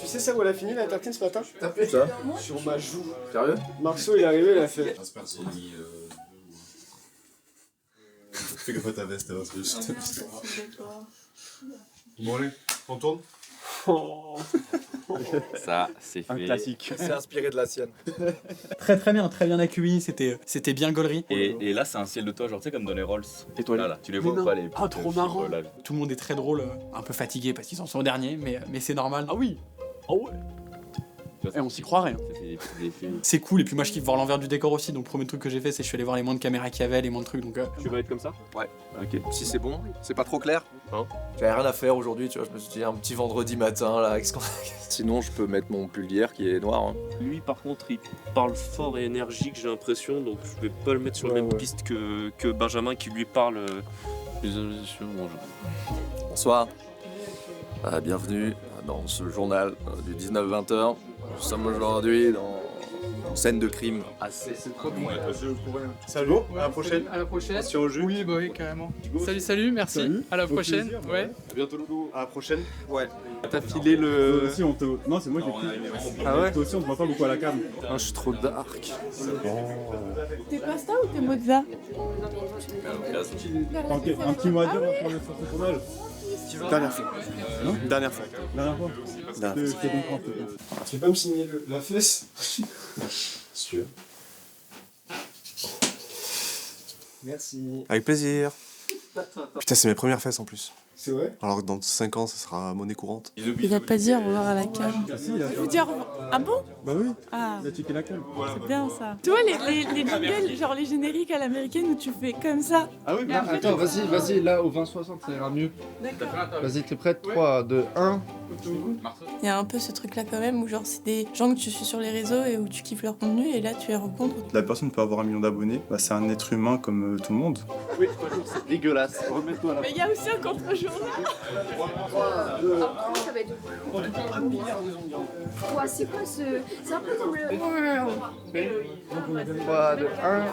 Tu sais ça où elle a fini la tartine ce matin? Ça. Sur ma joue. Sérieux? Marceau il est arrivé, il a fait. Fais gaffe à ta veste, parce que Bon allez, on tourne. Ça, c'est fait. Un classique. C'est inspiré de la sienne. Très bien accueilli, c'était bien gaulerie. Et là, c'est un ciel de toit, genre tu sais, comme dans les Rolls. Étoilé. Là, tu les vois ou pas les. Ah, trop marrant. Tout le monde est très drôle, un peu fatigué parce qu'ils en sont au dernier, mais c'est normal. Ah oui. Ah ouais. Et on s'y croirait. C'est cool, et puis moi je kiffe voir l'envers du décor aussi, donc le premier truc que j'ai fait c'est que je suis allé voir les moins de caméras qu'il y avait, les moins de trucs, donc... Tu vas être comme ça? Ouais. Ok. Si c'est bon, c'est pas trop clair? Non. J'avais rien à faire aujourd'hui, tu vois, je me suis dit un petit vendredi matin là, sinon je peux mettre mon pull d'hier qui est noir. Hein. Lui par contre il parle fort et énergique j'ai l'impression, donc je vais pas le mettre sur la même piste que Benjamin qui lui parle. Bonsoir. Bienvenue dans ce journal du 19-20h. Nous sommes aujourd'hui dans une scène de crime assez... C'est trop bon. Salut, à la prochaine. À la prochaine. Sur au jeu. Oui, bah oui, carrément. Salut, merci. Salut. À la prochaine. Plaisir, ouais. À bientôt Loulou. À la prochaine. Ouais. T'as filé le... Aussi, non, c'est moi qui ai pris. Ah ouais? Toi aussi, on te voit pas beaucoup à la cam. Non, je suis trop dark. T'es pasta ou t'es mozza? Un petit mot à dire sur ce tournage. Dernière fois. Non? Dernière fois. Dernière fois. Je te comprends. Tu veux pas me signer la fesse? Si tu veux. Merci. Avec plaisir. Putain, c'est mes premières fesses en plus. C'est vrai? Alors que dans 5 ans, ça sera monnaie courante. Il a pas dit au revoir à la cam. Si, Il veut dire ah bon? Bah oui. Ah, Il a checké la cam. c'est bien ça. Tu vois les jingles, genre les génériques à l'américaine où tu fais comme ça. Ah oui, Et après, attends, tu- vas-y, là au 20-60, ça ira mieux. D'accord. Vas-y, t'es prête? 3, 2, 1. Il y a un peu ce truc là quand même où genre c'est des gens que tu suis sur les réseaux et où tu kiffes leur contenu et là tu les rencontres. La personne peut avoir 1 million d'abonnés, bah, c'est un être humain comme tout le monde. Oui, c'est dégueulasse. Remets-toi là. Mais il y a aussi un contre-journal. 3, 2, 1. Ça va être 1 milliard de zombies. Ouais, c'est quoi ce. C'est un peu comme le. 3, 2, 1.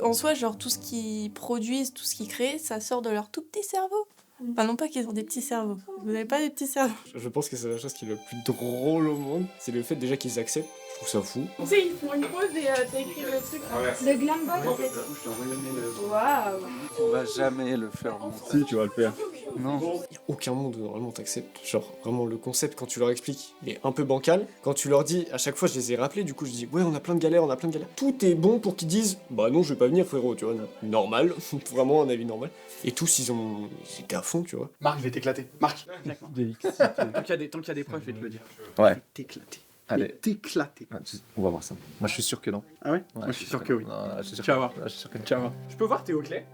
En soi, genre tout ce qu'ils produisent, tout ce qu'ils créent, ça sort de leur tout petit cerveau. Enfin, non pas qu'ils ont des petits cerveaux. Vous n'avez pas des petits cerveaux. Je pense que c'est la chose qui est le plus drôle au monde. C'est le fait déjà qu'ils acceptent. Je trouve ça fou. Tu sais, ils font une pause et t'as écrit le truc. Le glambot en fait. Waouh. On va jamais le faire. Si, tu vas le faire. Non. Il n'y a aucun monde où normalement t'acceptes. Genre, vraiment, le concept, quand tu leur expliques, il est un peu bancal. Quand tu leur dis, à chaque fois, je les ai rappelés, du coup, je dis, ouais, on a plein de galères, on a plein de galères. Tout est bon pour qu'ils disent, bah non, je vais pas venir, frérot, tu vois. Normal, vraiment un avis normal. Et tous, ils étaient à fond, tu vois. Marc, je vais t'éclater. Marc, tant qu'il y a des preuves, je vais te le dire. Ouais. T'éclater. Allez. T'éclater. On va voir ça. Moi, je suis sûr que non. Ah ouais? Moi, je suis sûr que oui. Non, je suis sûr Tu vas voir. Je suis sûr que non. Tu vas voir. Je peux voir tes hauts clés?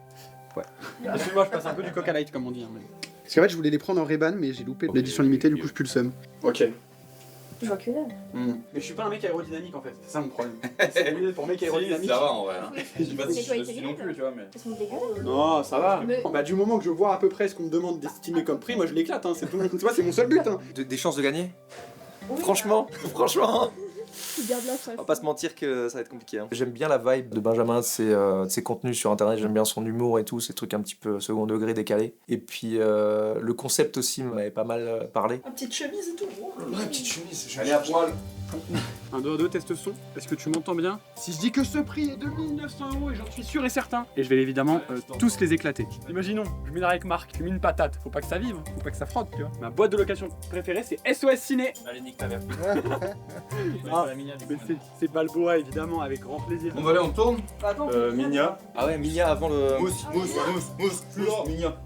Ouais. Parce que moi, je passe un peu du coca light, comme on dit. Hein, mais... Parce qu'en fait, je voulais les prendre en Ray-Ban, mais j'ai loupé l'édition limitée, du coup, je plus le seum. Ok. Je vois que là. Mais je suis pas un mec aérodynamique en fait, c'est ça mon problème. C'est mieux pour mec aérodynamique. Ça va en vrai. Je sais pas si je Nettoyer suis tes non plus, tu vois, mais. Elles sont dégueulasses. Non, ça va. Mais- Bah, du moment que je vois à peu près ce qu'on me demande d'estimer comme prix, moi je l'éclate, hein. C'est tout. Tu vois, c'est mon seul but, hein. Des chances de gagner? Oui, Franchement. Tu gardes la face. On va pas se mentir que ça va être compliqué. Hein. J'aime bien la vibe de Benjamin, de ses contenus sur internet, j'aime bien son humour et tout, ces trucs un petit peu second degré décalés. Et puis le concept aussi m'avait pas mal parlé. Une petite chemise et tout. Ouais, petite chemise. Allez à poil. 1, 2, 2, test son. Est-ce que tu m'entends bien? Si je dis que ce prix est 2900 € et j'en suis sûr et certain, et je vais évidemment tous les éclater. Imaginons, je mets avec Marc, je mets une patate, faut pas que ça vive, faut pas que ça frotte, tu vois. Ma boîte de location préférée c'est SOS Ciné. Allez, nique ta mère. C'est Balboa évidemment, avec grand plaisir. Bon bah allez, on tourne. Minia. Ah ouais, Minia avant le... Mousse. Minia.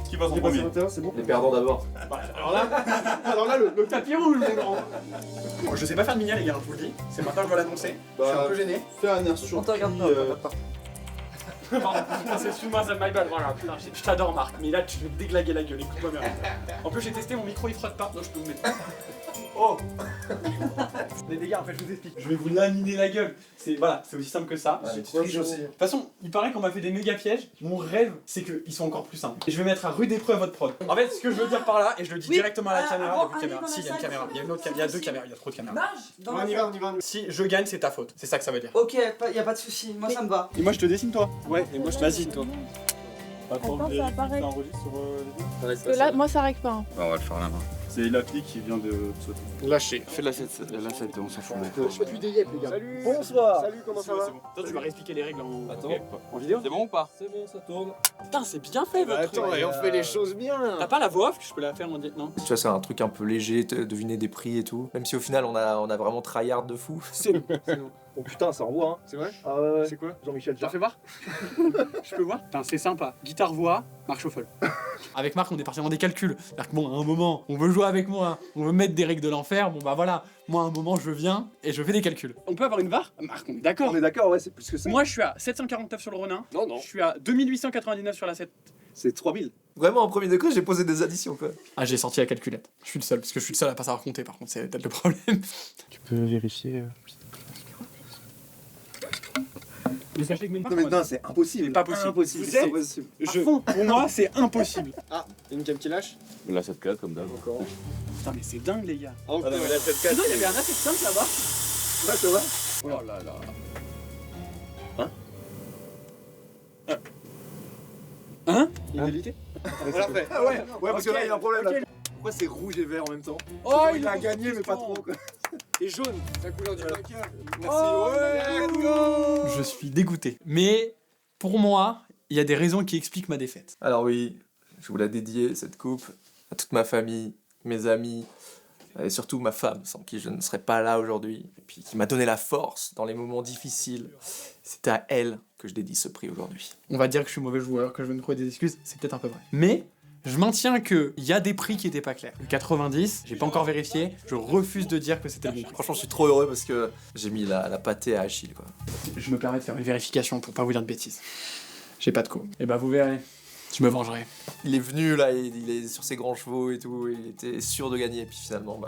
Qui passe en premier? C'est bon. Les perdants d'abord. Alors là, le tapis rouge, mon grand. Bon, je sais pas faire de mignon, les gars, je vous le dis. C'est maintenant que je dois l'annoncer. Je suis un peu gêné. Fais un air surpris. On te regarde pas, Pardon, excuse-moi, ça my bad, voilà, putain, je t'adore Marc, mais là tu veux me déglaguer la gueule, écoute-moi bien. En plus j'ai testé, mon micro il frotte pas, non je peux vous mettre. Oh. Mais les gars, en fait je vous explique, je vais vous laminer la gueule, c'est aussi simple que ça. De toute façon, il paraît qu'on m'a fait des méga pièges, mon rêve c'est qu'ils sont encore plus simples. Et je vais mettre à rude épreuve votre prod. En fait, ce que je veux dire par là, et je le dis directement à la caméra, il y a une caméra, si il y a une caméra, il y a deux caméras, il y a trop de caméras. On y va. Si je gagne, c'est ta faute, c'est ça que ça veut dire. Ok, y a pas de souci, moi ça me va. Et moi je te dessine toi. Ouais, et moi je te vas-y toi. Attends, ça apparaît. Parce que là, moi ça règle pas. Hein. On va le faire là-bas. C'est l'appli qui vient de sauter. Lâcher. Fais la 7, on s'en fout. Je fais plus des yep les gars. Salut. Bonsoir. Salut, comment ça va? Toi tu vas réexpliquer les règles en vidéo? C'est bon ou pas? C'est bon, ça tourne. Putain, c'est bien fait votre truc. Attends, et on fait les choses bien. T'as pas la voix off que je peux la faire en direct, non? Tu vois, c'est un truc un peu léger, deviner des prix et tout. Même si au final on a vraiment tryhard de fou. C'est nous. Oh putain, ça envoie hein. C'est vrai? Ah ouais. C'est quoi? Jean-Michel T'en fais voir? Je peux voir? Putain, c'est sympa. Guitare-voix, marche au folle. Avec Marc, on est parti dans des calculs. C'est-à-dire que bon, à un moment, on veut jouer avec moi, on veut mettre des règles de l'enfer. Bon bah voilà, moi à un moment, je viens et je fais des calculs. On peut avoir une VAR? Marc, on est d'accord? On est d'accord, ouais, c'est plus que ça. Moi, je suis à 749 sur le Ronin. Non. Je suis à 2899 sur la 7. C'est 3000. Vraiment, en premier degré, j'ai posé des additions quoi. Ah, j'ai sorti la calculette. Je suis le seul, parce que je suis le seul à pas savoir compter, par contre, c'est peut-être le problème. Tu peux vérifier. Non, c'est impossible. C'est pas possible. Impossible. C'est impossible. Pour moi, c'est impossible. Ah, une cam qui lâche? La 7-4 comme d'hab. Encore. Putain, mais c'est dingue, les gars. Encore la Non, il y avait un assez simple là-bas. Ouais, ça va. Oh là là. Hein? Égalité? Voilà, fait. Ah ouais, parce que là, il y a un problème là. Pourquoi c'est rouge et vert en même temps? Oh, il a gagné, mais pas trop quoi. Et jaune, la couleur du placard. Merci. Oh, ouais, let's go. Je suis dégoûté. Mais pour moi, il y a des raisons qui expliquent ma défaite. Alors oui, je vous la dédier cette coupe à toute ma famille, mes amis et surtout ma femme sans qui je ne serais pas là aujourd'hui et puis qui m'a donné la force dans les moments difficiles. C'est à elle que je dédie ce prix aujourd'hui. On va dire que je suis mauvais joueur, que je vais me trouver des excuses, c'est peut-être un peu vrai. Mais je maintiens qu'il y a des prix qui étaient pas clairs. Le 90, j'ai pas encore vérifié, je refuse de dire que c'était le bon prix. Franchement, je suis trop heureux parce que j'ai mis la pâtée à Achille quoi. Je me permets de faire une vérification pour pas vous dire de bêtises. J'ai pas de co. Et bah vous verrez, je me vengerai. Il est venu là, il est sur ses grands chevaux et tout, il était sûr de gagner et puis finalement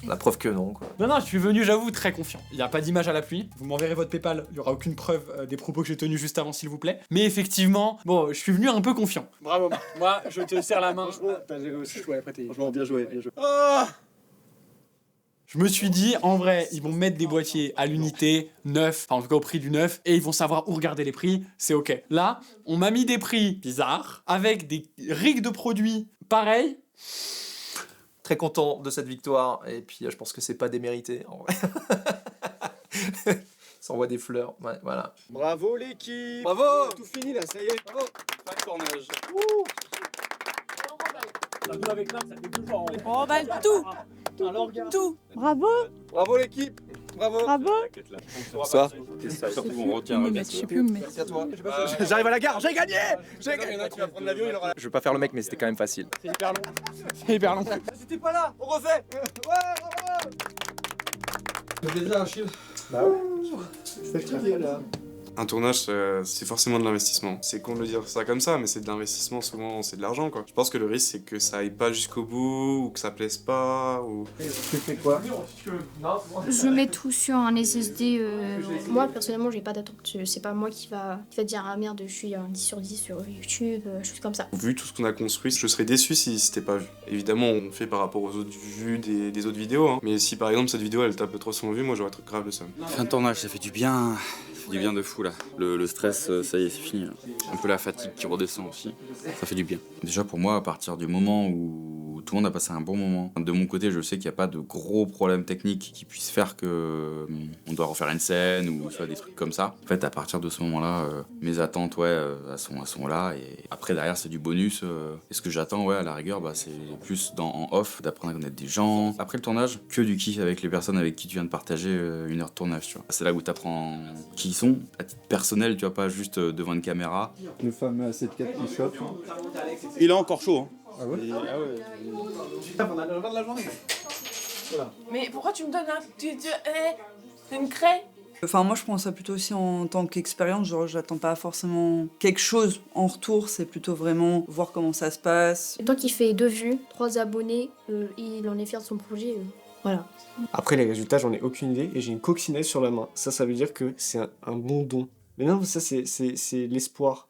la preuve que non quoi. Non, je suis venu, j'avoue, très confiant. Il n'y a pas d'image à l'appui. Vous m'enverrez votre PayPal, il n'y aura aucune preuve des propos que j'ai tenus juste avant, s'il vous plaît. Mais effectivement, bon, je suis venu un peu confiant. Bravo, Marc. Moi, je te serre la main. Franchement, t'as géré aussi. Ouais, après, Franchement, bien joué, bien joué. Je me suis dit, en vrai, ils vont mettre des boîtiers à l'unité, neuf, enfin en tout cas au prix du neuf, et ils vont savoir où regarder les prix, c'est ok. Là, on m'a mis des prix bizarres, avec des rigs de produits pareils. Très content de cette victoire et puis je pense que c'est pas démérité en vrai. Ça envoie des fleurs, ouais, voilà. Bravo l'équipe. Bravo. Tout fini là, ça y est. Bravo. Pas de tournage. Avec Marc, ça fait 2 jours. On remballe tout. Tout. Bravo. Bravo l'équipe. Bravo. Bravo. Ça. Surtout on retient. Je sais plus où me mettre. Merci à toi. J'arrive à la gare, j'ai gagné. Il y en a qui va prendre l'avion, il aura. Je veux pas faire le mec mais c'était quand même facile. C'est hyper long. C'est hyper long. C'était pas là, on refait. Ouais, bravo. C'est déjà Achille. Bah ouais. C'est très là. Un tournage, c'est forcément de l'investissement. C'est con de le dire ça comme ça, mais c'est de l'investissement, souvent c'est de l'argent quoi. Je pense que le risque c'est que ça aille pas jusqu'au bout, ou que ça plaise pas, ou... Tu fais quoi? Je mets tout sur un SSD. Moi, personnellement, j'ai pas d'attente. C'est pas moi qui va dire ah merde, je suis un 10 sur 10 sur YouTube, choses comme ça. Vu tout ce qu'on a construit, je serais déçu si c'était pas vu. Évidemment, on fait par rapport aux autres vues des autres vidéos, hein. Mais si par exemple cette vidéo elle tape 300 vues, moi j'aurais très grave le seum. Fin de tournage, ça fait du bien. Ça fait du bien de fou là. Le stress, ça y est, c'est fini. Là. Un peu la fatigue qui redescend aussi. Ça fait du bien. Déjà pour moi, à partir du moment où tout le monde a passé un bon moment, de mon côté, je sais qu'il n'y a pas de gros problèmes techniques qui puissent faire que on doit refaire une scène ou soit des trucs comme ça. En fait, à partir de ce moment-là, mes attentes, elles sont là. Et après, derrière, c'est du bonus. Et ce que j'attends, à la rigueur, c'est plus en off, d'apprendre à connaître des gens. Après le tournage, que du kiff avec les personnes avec qui tu viens de partager 1 heure de tournage, tu vois. C'est là où tu apprends qui ils sont, à titre personnel, tu vois, pas juste devant une caméra. Le fameux A7 IV qui chope. Il est encore chaud, hein. Ah ouais? On a le de la journée. Voilà. Mais pourquoi tu me donnes une craie? Enfin, moi, je prends ça plutôt aussi en tant qu'expérience. Genre, j'attends pas forcément quelque chose en retour. C'est plutôt vraiment voir comment ça se passe. Tant qu'il fait 2 vues, 3 abonnés, il en est fier de son projet. Voilà. Après, les résultats, j'en ai aucune idée et j'ai une coccinelle sur la main. Ça veut dire que c'est un bon don. Mais non, ça, c'est l'espoir.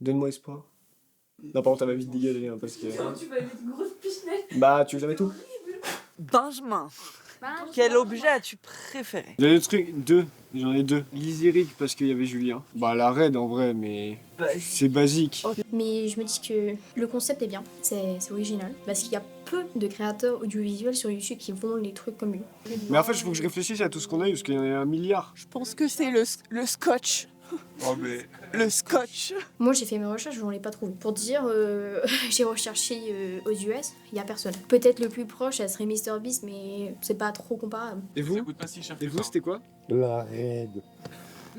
Donne-moi espoir. Non, par contre, t'as ma vie de dégager, hein, parce que... Tu vas mettre une grosse pichenette. Bah, tu veux jamais tout? Benjamin, quel objet as-tu préféré? J'ai des trucs, 2. J'en ai 2. Lysérique parce qu'il y avait Julien. Bah, la raid en vrai, mais c'est basique. Mais je me dis que le concept est bien, c'est original. Parce qu'il y a peu de créateurs audiovisuels sur YouTube qui font les trucs comme lui. Mais en fait, il faut que je réfléchisse à tout ce qu'on a eu, parce qu'il y en a 1 milliard. Je pense que c'est le scotch. Oh, mais... Le scotch. Moi j'ai fait mes recherches, je n'en ai pas trouvé. Pour dire, j'ai recherché aux US, il n'y a personne. Peut-être le plus proche, ça serait MrBeast, mais c'est pas trop comparable. Et vous? Et vous, c'était quoi? La raid.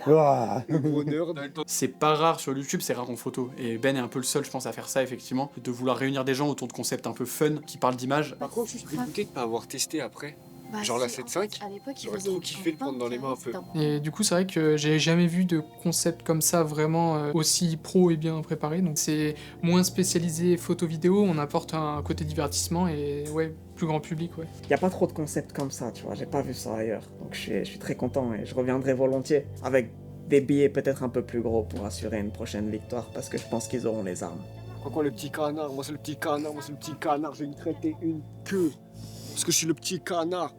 Le gros nerd. C'est pas rare sur YouTube, c'est rare en photo. Et Ben est un peu le seul, je pense, à faire ça, effectivement. De vouloir réunir des gens autour de concepts un peu fun, qui parlent d'image. Par contre, je suis dégoûté de pas avoir testé après. Bah, genre la 7.5, j'aurais trop kiffé le prendre dans les mains un peu. Et du coup, c'est vrai que j'ai jamais vu de concept comme ça vraiment aussi pro et bien préparé. Donc c'est moins spécialisé photo-vidéo, on apporte un côté divertissement et ouais, plus grand public, ouais. Y a pas trop de concepts comme ça, tu vois, j'ai pas vu ça ailleurs. Donc je suis très content et je reviendrai volontiers avec des billets peut-être un peu plus gros pour assurer une prochaine victoire parce que je pense qu'ils auront les armes. Quoi, le petit canard? Moi c'est le petit canard, moi c'est le petit canard, je vais me traiter une queue. Parce que je suis le petit canard.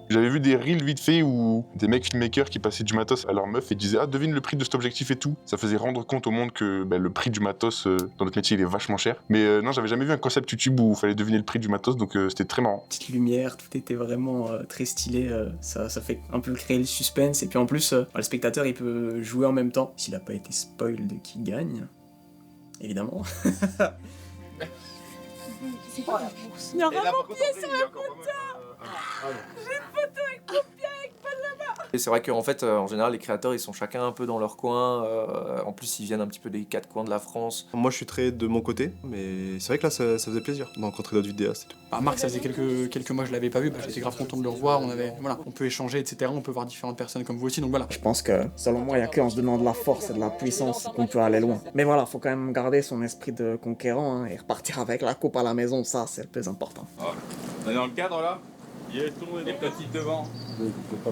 J'avais vu des reels vite fait où des mecs filmmakers qui passaient du matos à leur meuf et disaient « Ah, devine le prix de cet objectif et tout ». Ça faisait rendre compte au monde que le prix du matos dans notre métier il est vachement cher. Mais non, j'avais jamais vu un concept YouTube où il fallait deviner le prix du matos, donc c'était très marrant. Petite lumière, tout était vraiment très stylé, ça fait un peu créer le suspense. Et puis en plus, le spectateur il peut jouer en même temps. S'il a pas été spoil de qui gagne, évidemment. C'est quoi la bourse? Il y a vraiment pied sur la photo. J'ai une photo avec mon pied avec Benjamin. Et c'est vrai qu'en fait, en général, les créateurs, ils sont chacun un peu dans leur coin. En plus, ils viennent un petit peu des 4 coins de la France. Moi, je suis très de mon côté, mais c'est vrai que là, ça faisait plaisir de rencontrer d'autres vidéastes et tout. Bah, Marc, ça faisait quelques mois que je l'avais pas vu, j'étais grave content de le revoir. On peut échanger, etc. On peut voir différentes personnes comme vous aussi, donc voilà. Je pense que, selon moi, il y a qu'en se donnant de la force et de la puissance qu'on peut aller loin. Mais voilà, faut quand même garder son esprit de conquérant et repartir avec la coupe à la maison, ça, c'est le plus important. Oh, on est dans le cadre là? Les petites devant.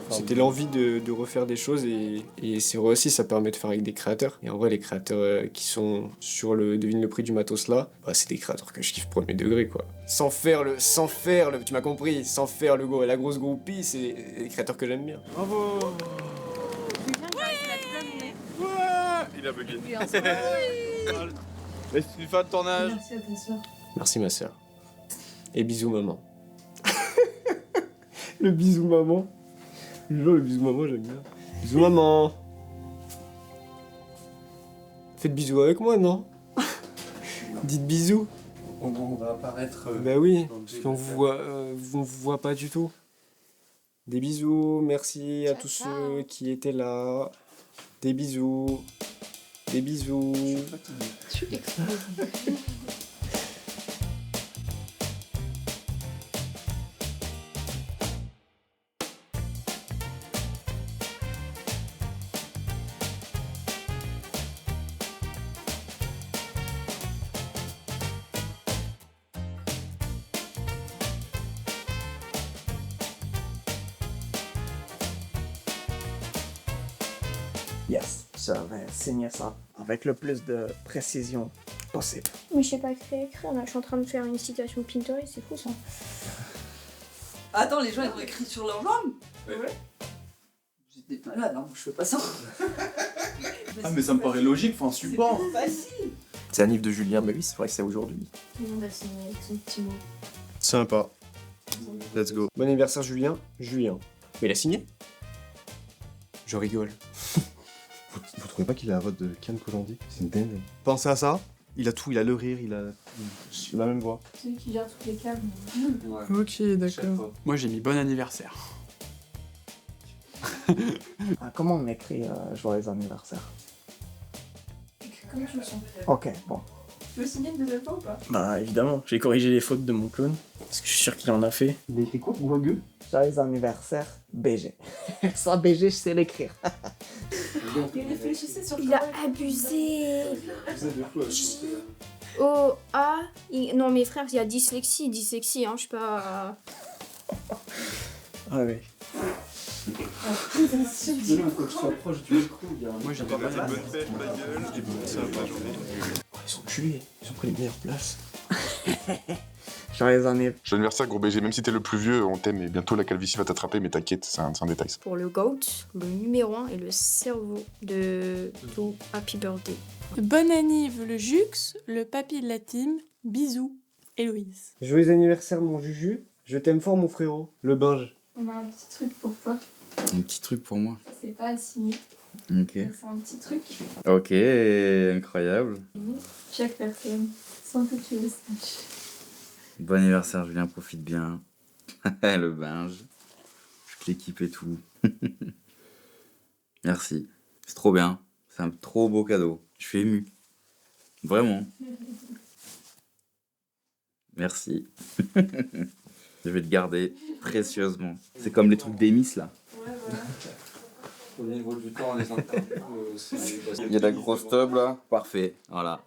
C'était l'envie de refaire des choses et c'est vrai aussi, ça permet de faire avec des créateurs. Et en vrai, les créateurs qui sont sur le devine le prix du matos là, c'est des créateurs que je kiffe premier degré quoi. Sans faire le, tu m'as compris, sans faire la grosse groupie, c'est des créateurs que j'aime bien. Bravo. Il a bugué. Mais c'est une fin de tournage. Merci à ta soeur. Merci ma soeur. Et bisous maman. Le bisou maman. Le bisou maman, j'aime bien. Bisous maman. Faites bisous avec moi, non? Dites bisous. On va apparaître. Bah oui, parce qu'on vous voit pas du tout. Des bisous, merci à tous ceux qui étaient là. Des bisous. Des bisous. Tu exploses. Yes, je vais signer ça avec le plus de précision possible. Mais je sais pas écrire là, je suis en train de faire une citation de Pinterest, c'est fou ça. Attends, les gens ils ont écrit sur leurs jambes? Ouais. J'étais malade, hein, je fais pas ça. Ah, mais ça me paraît logique, faut un support. C'est facile. C'est un livre de Julien, mais oui, c'est vrai que c'est aujourd'hui. Tout le monde a signé avec son petit mot. Sympa. Let's go. Bon anniversaire Julien. Julien. Mais il a signé? Je rigole. Vous trouvez pas qu'il a la voix de Kian Kojandi? C'est une dingue. Pensez à ça. Il a tout, il a le rire, il a la même voix. C'est lui qui gère toutes les câbles. Ok, d'accord. Moi j'ai mis bon anniversaire. Comment on écrit joyeux anniversaire? Comme tu le sens. Ok, bon. Tu veux signer une deuxième fois ou pas? Bah évidemment, j'ai corrigé les fautes de mon clone, parce que je suis sûr qu'il en a fait. Il a écrit quoi? Wageux? Joyeux anniversaire, BG. Sans BG, je sais l'écrire. Il a abusé. Oh, ah. Non, mes frères, il y a dyslexie, hein, je sais pas. Ah oui. Moi j'ai pas mal de bonne pêche, ma gueule, et bon, ça va pas journée. Ils sont culés, ils ont pris les meilleures places. Joyeux anniversaire. Joyeux anniversaire, gros BG. Même si t'es le plus vieux, on t'aime et bientôt la calvitie va t'attraper, mais t'inquiète, c'est un détail. Ça. Pour le GOAT, le numéro 1 est le cerveau de To Happy Birthday. Bonne anniv le Jux, le papy de la team, bisous, Héloïse. Joyeux anniversaire, mon Juju. Je t'aime fort, mon frérot. Le binge. On a un petit truc pour toi. Un petit truc pour moi. C'est pas à signer. Ok. C'est un petit truc. Ok, incroyable. Chaque personne, sans que tu le saches. Bon anniversaire, Julien, profite bien. Le binge. L'équipe et tout. Merci. C'est trop bien. C'est un trop beau cadeau. Je suis ému. Vraiment. Merci. Je vais le garder précieusement. C'est comme les trucs d'Emis là. Au niveau du temps, les interviews, Il y a de la grosse tub là. Parfait. Voilà.